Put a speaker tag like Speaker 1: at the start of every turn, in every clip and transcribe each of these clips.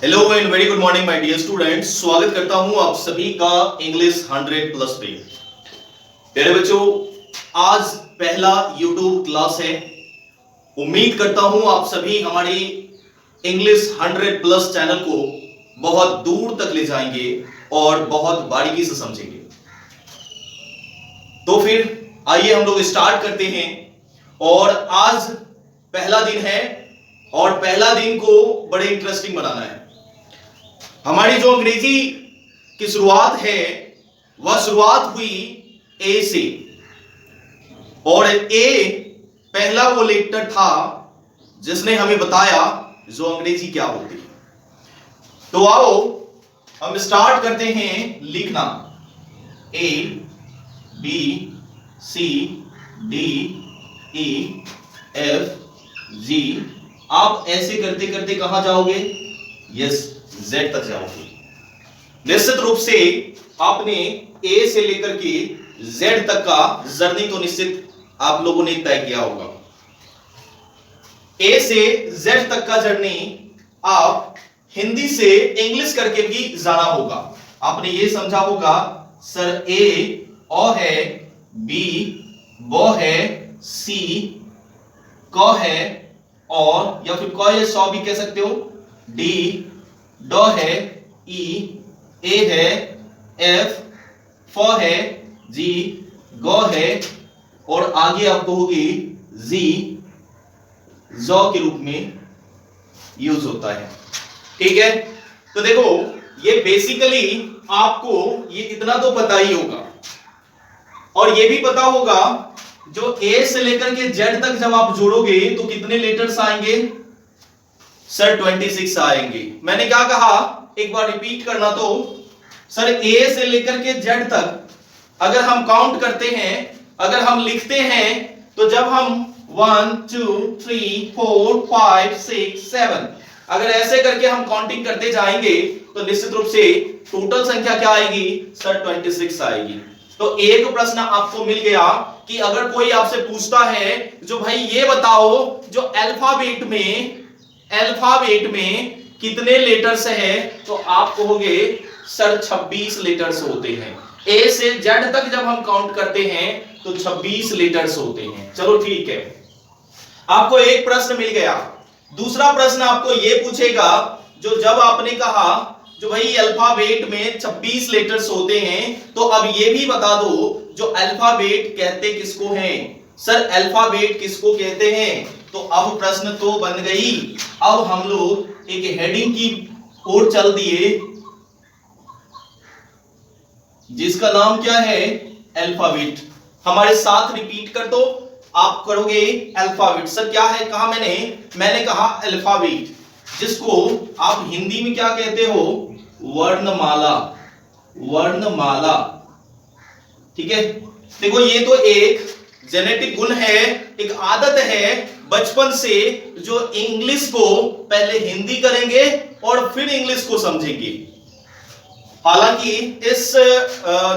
Speaker 1: Hello and very good morning my dear students. स्वागत करता हूं आप सभी का इंग्लिश 100 प्लस पे। प्यारे बच्चों, आज पहला यूट्यूब क्लास है। उम्मीद करता हूं आप सभी हमारी इंग्लिश 100 प्लस चैनल को बहुत दूर तक ले जाएंगे और बहुत बारीकी से समझेंगे। तो फिर आइए हम लोग स्टार्ट करते हैं। और आज पहला दिन है और पहला दिन को बड़े इंटरेस्टिंग बनाना है। हमारी जो अंग्रेजी की शुरुआत है वह शुरुआत हुई ए से, और ए पहला वो लेटर था जिसने हमें बताया जो अंग्रेजी क्या होती है। तो आओ हम स्टार्ट करते हैं लिखना। A B C D E F G. आप ऐसे करते करते कहां जाओगे? यस, जेड तक जाओगे। निश्चित रूप से आपने ए से लेकर के जेड तक का जर्नी तो निश्चित आप लोगों ने तय किया होगा। ए से जेड तक का जर्नी आप हिंदी से इंग्लिश करके भी जाना होगा। आपने ये समझा होगा सर ए ओ है, बी बो है, सी क है, और या फिर क या सौ भी कह सकते हो, डी डो है, ई ए है, एफ फ है, जी गो है, और आगे आप कहोगे जी जो के रूप में यूज होता है। ठीक है, तो देखो ये बेसिकली आपको ये इतना तो पता ही होगा, और ये भी पता होगा जो ए से लेकर के जेड तक जब आप जोड़ोगे तो कितने लेटर्स आएंगे? सर 26 आएंगे। मैंने क्या कहा, एक बार रिपीट करना। तो सर ए से लेकर के जेड तक अगर हम काउंट करते हैं, अगर हम लिखते हैं, तो जब हम 1 2 3 4 5 6 7 अगर ऐसे करके हम काउंटिंग करते जाएंगे तो निश्चित रूप से टोटल संख्या क्या आएगी? सर 26 आएगी। तो एक प्रश्न आपको मिल गया कि अगर कोई आपसे पूछता है जो भाई ये बताओ जो अल्फाबेट में कितने लेटर्स है, तो आप कहोगे सर 26 लेटर्स होते हैं। ए से जेड तक जब हम काउंट करते हैं तो 26 लेटर्स होते हैं। चलो ठीक है, आपको एक प्रश्न मिल गया। दूसरा प्रश्न आपको ये पूछेगा जो जब आपने कहा जो भाई अल्फाबेट में 26 लेटर्स होते हैं, तो अब ये भी बता दो जो अल्फाबेट कहते किसको हैं? सर अल्फाबेट किसको कहते हैं? तो अब प्रश्न तो बन गई। अब हम लोग एक हेडिंग की ओर चल दिए जिसका नाम क्या है? अल्फाबेट। हमारे साथ रिपीट कर दो, आप करोगे अल्फाबेट। सर क्या है कहा मैंने कहा अल्फाबेट, जिसको आप हिंदी में क्या कहते हो? वर्णमाला। वर्णमाला, ठीक है। देखो ये तो एक जेनेटिक गुण है, एक आदत है बचपन से, जो इंग्लिश को पहले हिंदी करेंगे और फिर इंग्लिश को समझेंगे। हालांकि इस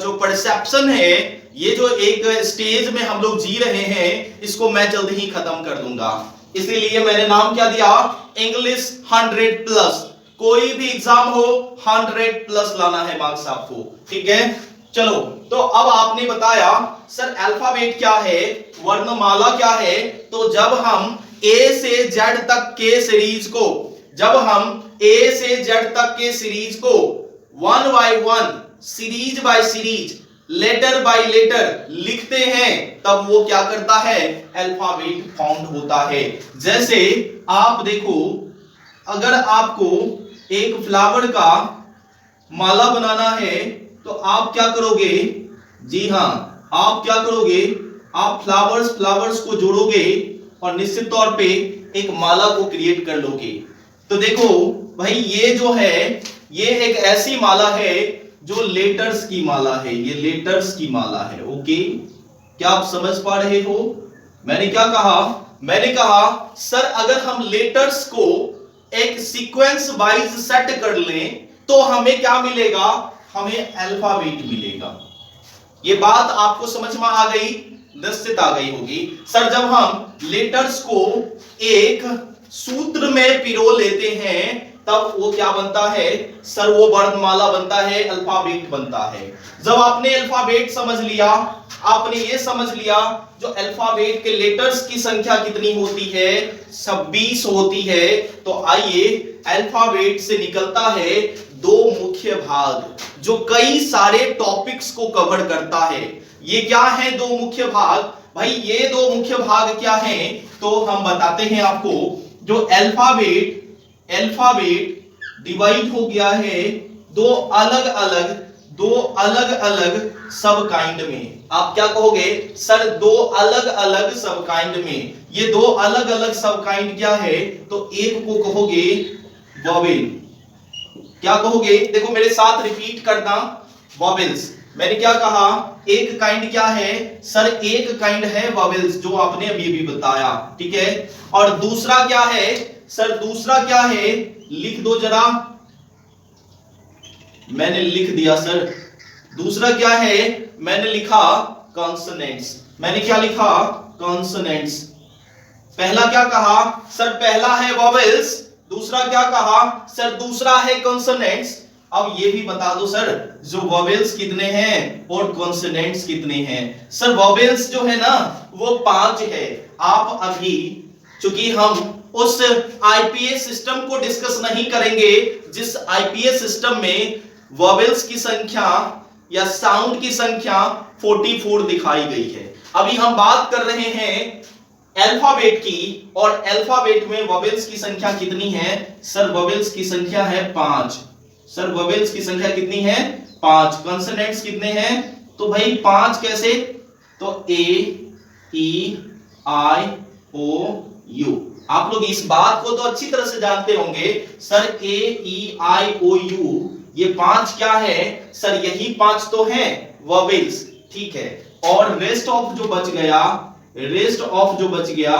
Speaker 1: जो परसेप्शन है, ये जो एक स्टेज में हम लोग जी रहे हैं, इसको मैं जल्द ही खत्म कर दूंगा। इसीलिए मैंने नाम क्या दिया? English 100 plus. कोई भी एग्जाम हो 100 प्लस लाना है मार्क्स आपको, ठीक है। चलो, तो अब आपने बताया सर अल्फाबेट क्या है, वर्णमाला क्या है। तो जब हम ए से जेड तक के सीरीज को, जब हम ए से जेड तक के सीरीज को 1 by 1, series by series, letter by letter लिखते हैं, तब वो क्या करता है? अल्फाबेट फाउंड होता है। जैसे आप देखो, अगर आपको एक फ्लावर का माला बनाना है तो आप क्या करोगे? जी हां, आप क्या करोगे? आप फ्लावर्स को जोड़ोगे और निश्चित तौर पे एक माला को क्रिएट कर लोगे। तो देखो भाई, ये जो है ये एक ऐसी माला है जो लेटर्स की माला है। ये लेटर्स की माला है। ओके, क्या आप समझ पा रहे हो? मैंने क्या कहा? मैंने कहा सर अगर हम लेटर्स को एक सीक्वेंस वाइज सेट कर लें तो हमें क्या मिलेगा? हमें अल्फाबेट मिलेगा। ये बात आपको समझ में आ गई? निश्चित आ गई होगी। सर जब हम लेटर्स को एक सूत्र में पिरो लेते हैं तब वो क्या बनता है सर, वो वर्णमाला बनता है, अल्फाबेट बनता है। जब आपने अल्फाबेट समझ लिया, आपने ये समझ लिया जो अल्फाबेट के लेटर्स की संख्या कितनी होती है, 26 होती है। तो आइए, अल्फाबेट से निकलता है दो मुख्य भाग जो कई सारे टॉपिक्स को कवर करता है। ये क्या है दो मुख्य भाग? भाई ये दो मुख्य भाग क्या हैं तो हम बताते हैं आपको। जो अल्फाबेट डिवाइड हो गया है दो अलग अलग सब काइंड में। आप क्या कहोगे सर? दो अलग अलग सब काइंड में। ये दो अलग अलग सब काइंड क्या है? तो एक को कहोगे वॉवेल। क्या कहोगे? देखो मेरे साथ रिपीट करना, वॉवेल्स। मैंने क्या कहा? एक काइंड क्या है सर? एक काइंड है वॉवेल्स, जो आपने अभी भी बताया, ठीक है। और दूसरा क्या है सर? दूसरा क्या है? लिख दो जरा। मैंने लिख दिया सर। दूसरा क्या है? मैंने लिखा कॉन्सोनेंट्स। मैंने क्या लिखा? कॉन्सोनेंट्स। पहला क्या कहा सर? पहला है वॉवेल्स। दूसरा क्या कहा सर? दूसरा है कॉन्सोनेंट्स। अब ये भी बता दो सर, जो वॉवेल्स कितने हैं और कॉन्सोनेंट्स कितने हैं? सर वॉवेल्स जो है ना वो 5 है। आप अभी, चूंकि हम उस आईपीएस सिस्टम को डिस्कस नहीं करेंगे जिस आईपीएस सिस्टम में वॉवेल्स की संख्या या साउंड की संख्या 44 दिखाई गई है। अभी हम बात कर रहे हैं अल्फाबेट की, और अल्फाबेट में वॉवेल्स की संख्या कितनी है? सर वॉवेल्स की संख्या है 5। सर वॉवेल्स की संख्या कितनी है? 5। कॉन्सोनेंट्स कितने हैं? तो भाई 5 कैसे? तो ए ई आई ओ यू। आप लोग इस बात को तो अच्छी तरह से जानते होंगे sir, A E I O you ये 5 क्या है सर? यही 5 तो हैं वॉवेल्स, ठीक है। और रेस्ट ऑफ जो बच गया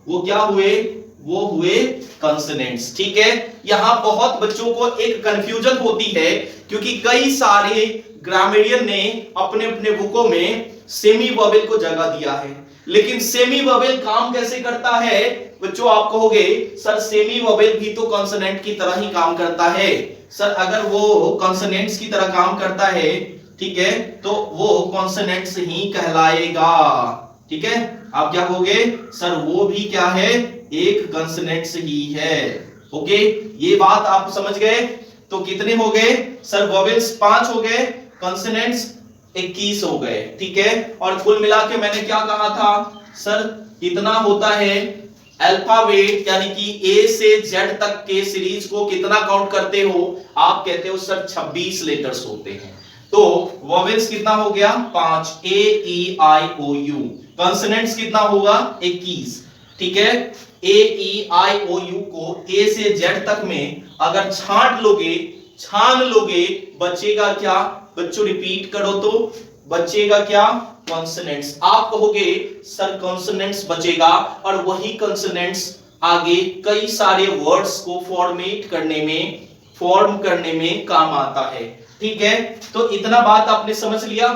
Speaker 1: वो क्या हुए? वो हुए कॉन्सोनेंट्स, ठीक है। यहां बहुत बच्चों को एक कंफ्यूजन होती है, क्योंकि कई सारे ग्रामेरियन ने अपने अपने बुकों में सेमी वॉवेल को जगह दिया है, लेकिन सेमी वॉवेल काम कैसे करता है बच्चों? आप कहोगे सर सेमी वॉवेल भी तो कॉन्सोनेंट की तरह ही काम करता है। सर अगर वो कॉन्सोनेंट्स की तरह काम करता है, ठीक है, तो वो कॉन्सोनेंट्स ही कहलाएगा, ठीक है। आप क्या कहोगे सर? वो भी क्या है? एक कॉन्सोनेंट्स ही है। ओके, ये बात आप समझ गए। तो कितने हो गए सर? वॉवेल्स 5 हो गए, कॉन्सोनेंट्स 21 हो गए, ठीक है। और कुल मिला के मैंने क्या कहा था सर? कितना होता है अल्फाबेट, यानी कि ए से जेड तक के सीरीज को कितना काउंट करते हो? आप कहते हो सर 26 लेटर्स होते हैं। तो वॉवेल्स कितना हो गया? 5, ए ई आई ओ यू। कॉन्सोनेंट्स कितना होगा? 21, ठीक है। ए ई आई ओ यू को ए से जेड तक में अगर छान लोगे बचेगा क्या बच्चों? रिपीट करो तो बचेगा क्या? कॉन्सोनेंट्स। आप कहोगे सर कॉन्सोनेंट्स बचेगा, और वही कॉन्सोनेंट्स आगे कई सारे वर्ड्स को फॉर्म करने में काम आता है, ठीक है। तो इतना बात आपने समझ लिया,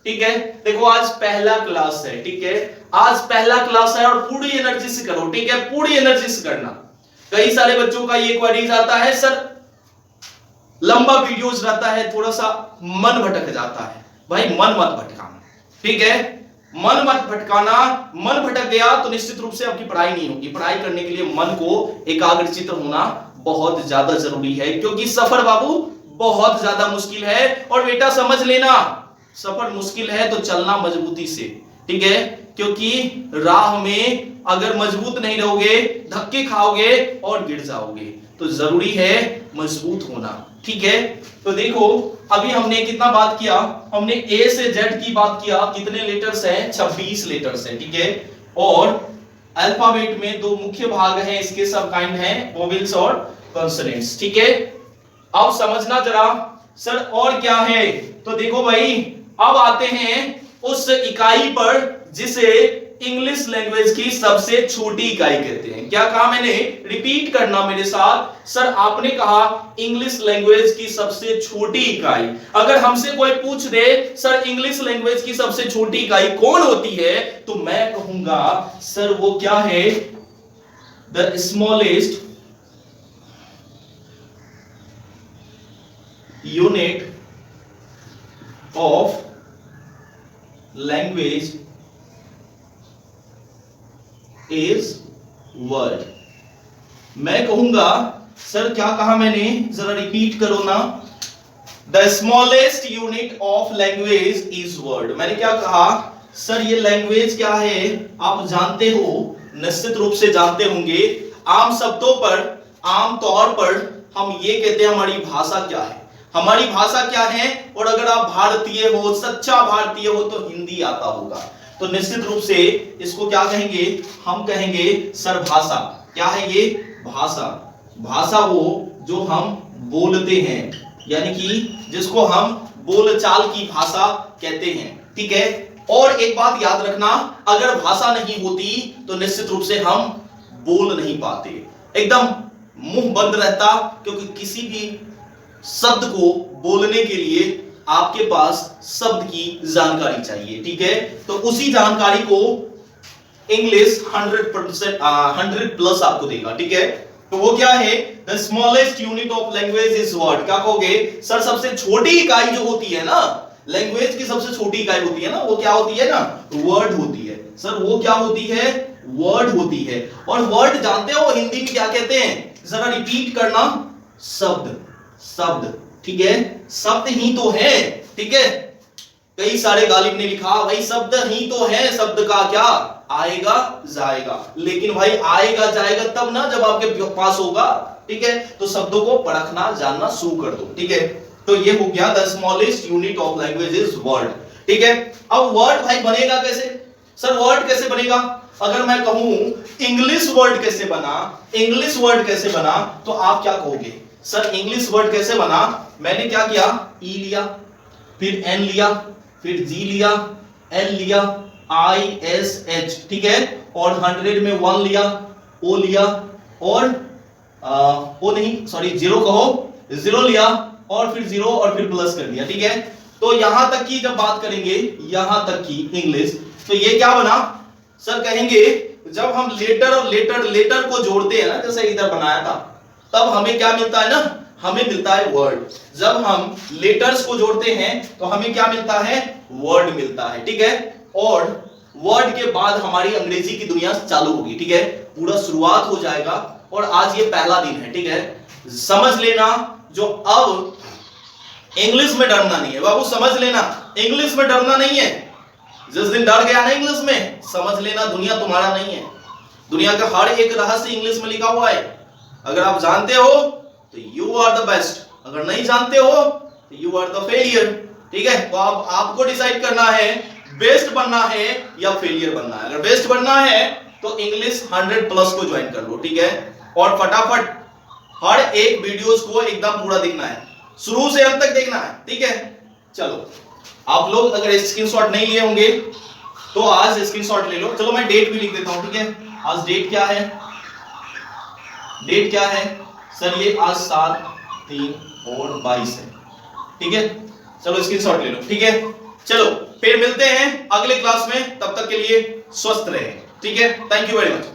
Speaker 1: ठीक है। देखो आज पहला क्लास है, ठीक है। आज पहला क्लास है और पूरी एनर्जी से करो, ठीक है, पूरी एनर्जी से करना। कई सारे बच्चों का ये क्वेरीज आता है सर लंबा वीडियोस रहता है, थोड़ा सा मन भटक जाता है। भाई मन मत भटकाना, ठीक है, मन मत भटकाना। मन भटक गया तो निश्चित रूप से आपकी पढ़ाई नहीं होगी। पढ़ाई करने के लिए मन को एकाग्रचित्त होना बहुत ज्यादा जरूरी है, क्योंकि सफर बाबू बहुत ज्यादा मुश्किल है। और बेटा समझ लेना, सफर मुश्किल है तो चलना मजबूती से, ठीक है, क्योंकि राह में अगर मजबूत नहीं रहोगे धक्के खाओगे और गिर जाओगे। तो जरूरी है मजबूत होना, ठीक है। तो देखो अभी हमने कितना बात किया? हमने ए से जेड की बात किया। कितने लेटर्स हैं? 26 लेटर्स हैं, ठीक है। और अल्फाबेट में दो मुख्य भाग हैं, इसके सब काइंड हैं, वोवेल्स और कॉन्सोनेंट्स, ठीक है। अब समझना जरा सर और क्या है। तो देखो भाई अब आते हैं उस इकाई पर जिसे इंग्लिश लैंग्वेज की सबसे छोटी इकाई कहते हैं। क्या कहा मैंने? रिपीट करना मेरे साथ। सर आपने कहा इंग्लिश लैंग्वेज की सबसे छोटी इकाई। अगर हमसे कोई पूछ दे सर इंग्लिश लैंग्वेज की सबसे छोटी इकाई कौन होती है, तो मैं कहूंगा सर वो क्या है? The smallest unit of language is word. मैं कहूंगा सर क्या कहा मैंने, जरा रिपीट करो ना। The smallest unit of language is word. मैंने क्या कहा सर, ये लैंग्वेज क्या है आप जानते हो, निश्चित रूप से जानते होंगे। आम शब्दों पर, आम तौर पर हम ये कहते हैं हमारी भाषा क्या है, हमारी भाषा क्या है। और अगर आप भारतीय हो, सच्चा भारतीय हो तो हिंदी आता होगा, तो निश्चित रूप से इसको क्या कहेंगे, हम कहेंगे सर भाषा। क्या है ये, भाषा। भाषा वो जो हम बोलते हैं, यानी कि जिसको हम बोलचाल की भाषा कहते हैं, ठीक है। और एक बात याद रखना, अगर भाषा नहीं होती तो निश्चित रूप से हम बोल नहीं पाते, एकदम मुंह बंद रहता, क्योंकि किसी भी शब्द को बोलने के लिए आपके पास शब्द की जानकारी चाहिए, ठीक है। तो उसी जानकारी को इंग्लिश 100 प्लस आपको देगा, ठीक है। तो वो क्या है, the smallest unit of language is word. क्या कहोगे सर, सबसे छोटी इकाई जो होती है ना, लैंग्वेज की सबसे छोटी इकाई होती है ना, वो क्या होती है ना, वर्ड होती है। सर वो क्या होती है, वर्ड होती है। और वर्ड जानते हो हिंदी में क्या कहते हैं, जरा रिपीट करना, शब्द। शब्द, ठीक है, शब्द ही तो है, ठीक है। कई सारे गालिब ने लिखा भाई शब्द ही तो है, शब्द का क्या आएगा जाएगा, लेकिन भाई आएगा जाएगा तब ना जब आपके पास होगा, ठीक है। तो शब्दों को परखना जानना शुरू कर दो, ठीक है। तो ये हो गया the smallest unit of language is word, ठीक है। अब वर्ड भाई बनेगा कैसे, सर वर्ड कैसे बनेगा, अगर मैं कहूं इंग्लिश वर्ड कैसे बना, इंग्लिश वर्ड कैसे बना, तो आप क्या कहोगे सर इंग्लिश वर्ड कैसे बना। मैंने क्या किया, ई लिया, फिर एन लिया, फिर जी लिया, एल लिया, आई एस एच, ठीक है। और 100 में 1 लिया, ओ लिया, और ओ नहीं सॉरी 0 कहो, 0 लिया, और फिर 0 और फिर प्लस कर दिया, ठीक है। तो यहां तक की जब बात करेंगे, यहां तक की इंग्लिश, तो ये क्या बना सर, कहेंगे जब हम लेटर और लेटर को जोड़ते हैं ना, जैसे इधर बनाया था, तब हमें क्या मिलता है ना, हमें मिलता है वर्ड। जब हम लेटर्स को जोड़ते हैं तो हमें क्या मिलता है, वर्ड मिलता है, ठीक है। और वर्ड के बाद हमारी अंग्रेजी की दुनिया चालू होगी, ठीक है, पूरा शुरुआत हो जाएगा। और आज ये पहला दिन है, ठीक है। समझ लेना, जो अब इंग्लिश में डरना नहीं है बाबू, समझ लेना इंग्लिश में डरना नहीं है। जिस दिन डर गया ना इंग्लिश में, समझ लेना दुनिया तुम्हारा नहीं है। दुनिया का हर एक रहस्य इंग्लिश में लिखा हुआ है। अगर आप जानते हो तो यू आर द बेस्ट, अगर नहीं जानते हो तो यू आर द फेलियर, ठीक है। तो आपको डिसाइड करना है बेस्ट बनना है या फेलियर बनना है। अगर बेस्ट बनना है तो इंग्लिश 100 प्लस को ज्वाइन कर लो, ठीक है। और फटाफट हर एक वीडियोस को एकदम पूरा देखना है, शुरू से अंत तक देखना है, ठीक है। चलो आप लोग अगर स्क्रीनशॉट नहीं लिए होंगे तो आज स्क्रीनशॉट ले लो। चलो मैं डेट भी लिख देता हूं, ठीक है। आज डेट क्या है, डेट क्या है सर, ये आज 7/3/22 है, ठीक है। चलो स्क्रीनशॉट ले लो, ठीक है। चलो फिर मिलते हैं अगले क्लास में, तब तक के लिए स्वस्थ रहें, ठीक है। Thank you very much.